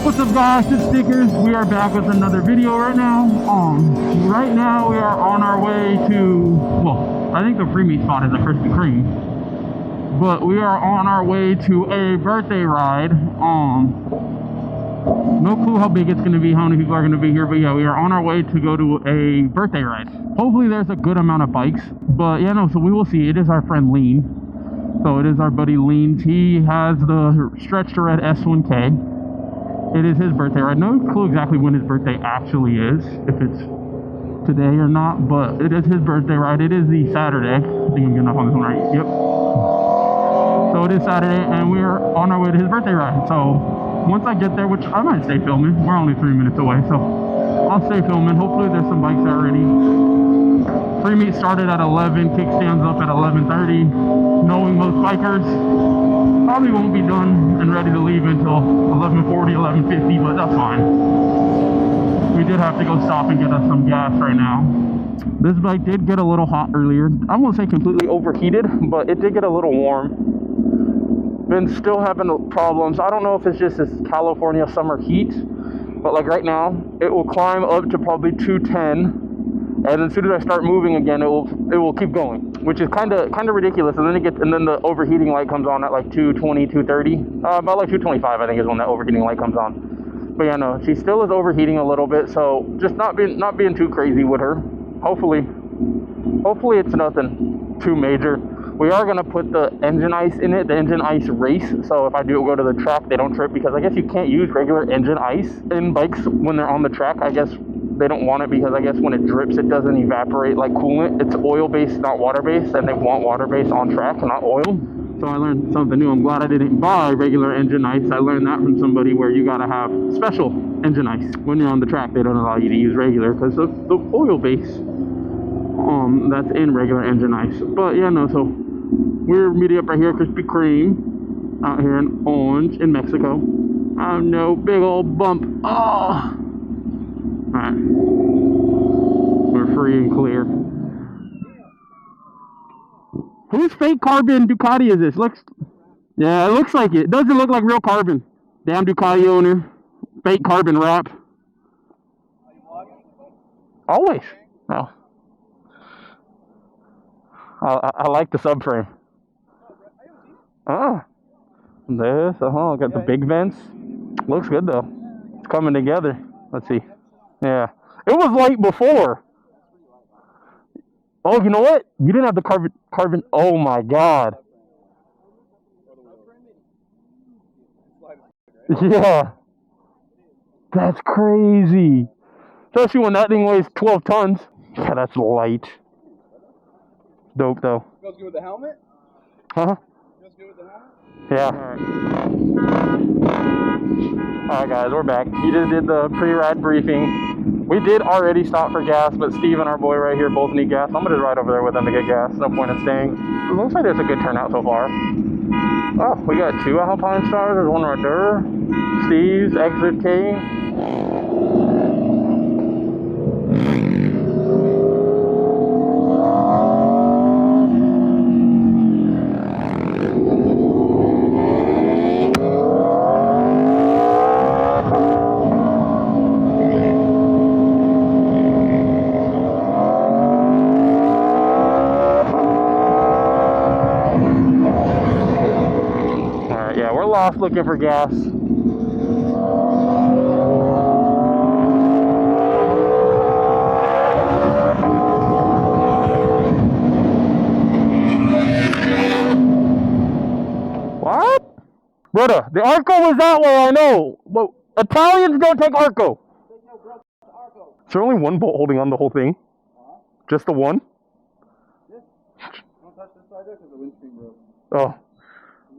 What's up guys, it's Stickers. We are back with another video right now. Right now we are on our way to, well, I think the pre-meet spot is a Krispy Kreme, but we are on our way to a birthday ride. No clue how big it's going to be, how many people are going to be here, but yeah, we are on our way to go to a birthday ride. Hopefully there's a good amount of bikes, but yeah, no, so we will see. It is our friend Lean. So it is our buddy Lean. He has the stretch to red S1K. It is his birthday ride. No clue exactly when his birthday actually is, if it's today or not, but it is his birthday ride. It is the Saturday. I think I'm getting up on this one right. Yep. So it is Saturday, and we are on our way to his birthday ride. So once I get there, which I might stay filming, we're only 3 minutes away, so I'll stay filming. Hopefully there's some bikes already. Pre-meet started at 11, kickstands up at 11:30. Knowing most bikers, probably won't be done and ready to leave until 11:40, 11:50, but that's fine. We did have to go stop and get us some gas right now. This bike did get a little hot earlier. I won't say completely overheated, but it did get a little warm. Been still having problems. I don't know if it's just this California summer heat, but like right now, it will climb up to probably 210. And then as soon as I start moving again, it will keep going, which is kind of ridiculous. And then the overheating light comes on at like 220, 230, about like 225, I think is when that overheating light comes on. But yeah, no, she still is overheating a little bit, so just not being too crazy with her. Hopefully it's nothing too major. We are gonna put the engine ice in it, the engine ice race. So if I do go to the track, they don't trip, because I guess you can't use regular engine ice in bikes when they're on the track. I guess they don't want it because I guess when it drips, it doesn't evaporate like coolant. It's oil-based, not water-based, and they want water-based on track, not oil. So I learned something new. I'm glad I didn't buy regular engine ice. I learned that from somebody, where you gotta have special engine ice. When you're on the track, they don't allow you to use regular because of the oil base that's in regular engine ice. But yeah, no, so we're meeting up right here, Krispy Kreme, out here in Orange in Mexico. Oh no, big old bump. Oh! Alright, we're free and clear. Whose fake carbon Ducati is this? Yeah, it looks like it. Doesn't look like real carbon. Damn Ducati owner. Fake carbon wrap. Always. Oh. I like the subframe. This, got the big vents. Looks good though. It's coming together. Let's see. Yeah, it was light before. Oh, you know what? You didn't have the carbon. Oh my god. Yeah. That's crazy. Especially when that thing weighs 12 tons. Yeah, that's light. Dope though. Goes good with the helmet? Huh? Goes good with the helmet? Yeah. Alright guys, we're back. He just did the pre-ride briefing. We did already stop for gas, but Steve and our boy right here both need gas. I'm gonna just ride over there with them to get gas. No point in staying. It looks like there's a good turnout so far. Oh, we got 2 Alpine Stars. There's one right there. Steve's Exit K. Lost looking for gas. What? Brother, the Arco was that way, I know. But Italians don't take Arco. Is there only one bolt holding on the whole thing? Just the one? Yeah. Don't touch this side there because the windscreen broke. Oh.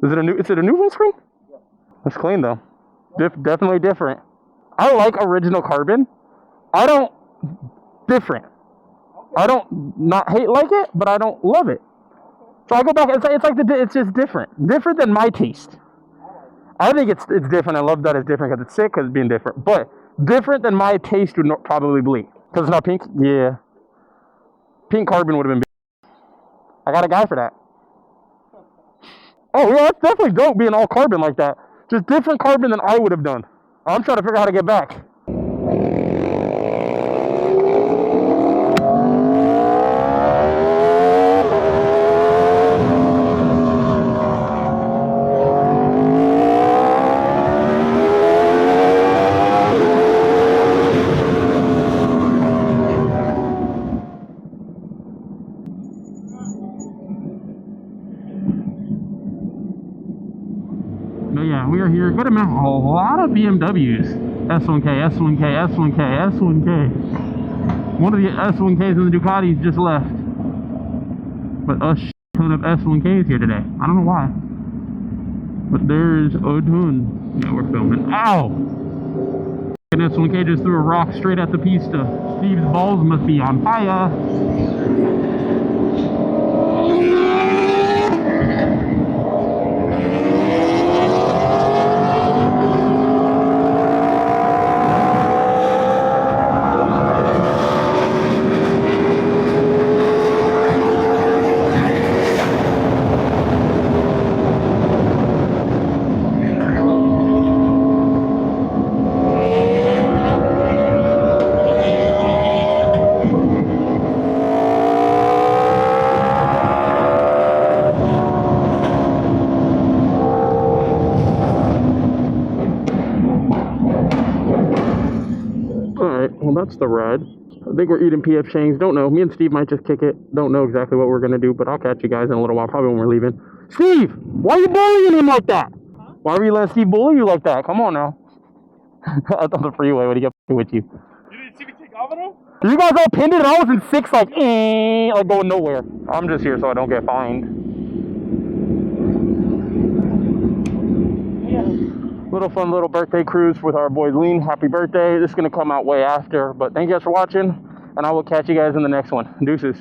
Is it a new windscreen? Yeah. That's clean though. Definitely different. I like original carbon. Different. Okay. I don't not like it, but I don't love it. So I go back. It's just different. Different than my taste. I think it's different. I love that it's different because it's sick, because it's being different. But different than my taste would probably be. Because it's not pink? Yeah. Pink carbon would have been big. I got a guy for that. Oh, yeah, that's definitely dope being all carbon like that. Just different carbon than I would have done. I'm trying to figure out how to get back. But yeah, we are here. Good amount, a lot of BMWs. S1K, S1K, S1K, S1K. One of the S1Ks and the Ducatis just left. But a ton of S1Ks here today. I don't know why. But there's a ton. Yeah, we're filming. Ow! And S1K just threw a rock straight at the pista. Steve's balls must be on fire. Well, that's the ride. I think we're eating PF Chang's. Don't know. Me and Steve might just kick it. Don't know exactly what we're going to do, but I'll catch you guys in a little while, probably when we're leaving. Steve, why are you bullying him like that? Huh? Why were you letting Steve bully you like that? Come on now. Out on the freeway when he got with you. You didn't see me take off on him? You guys all pinned it and I was in 6 like going nowhere. I'm just here so I don't get fined. Little fun little birthday cruise with our boy Lean. Happy birthday. This is going to come out way after, but thank you guys for watching, and I will catch you guys in the next one. Deuces.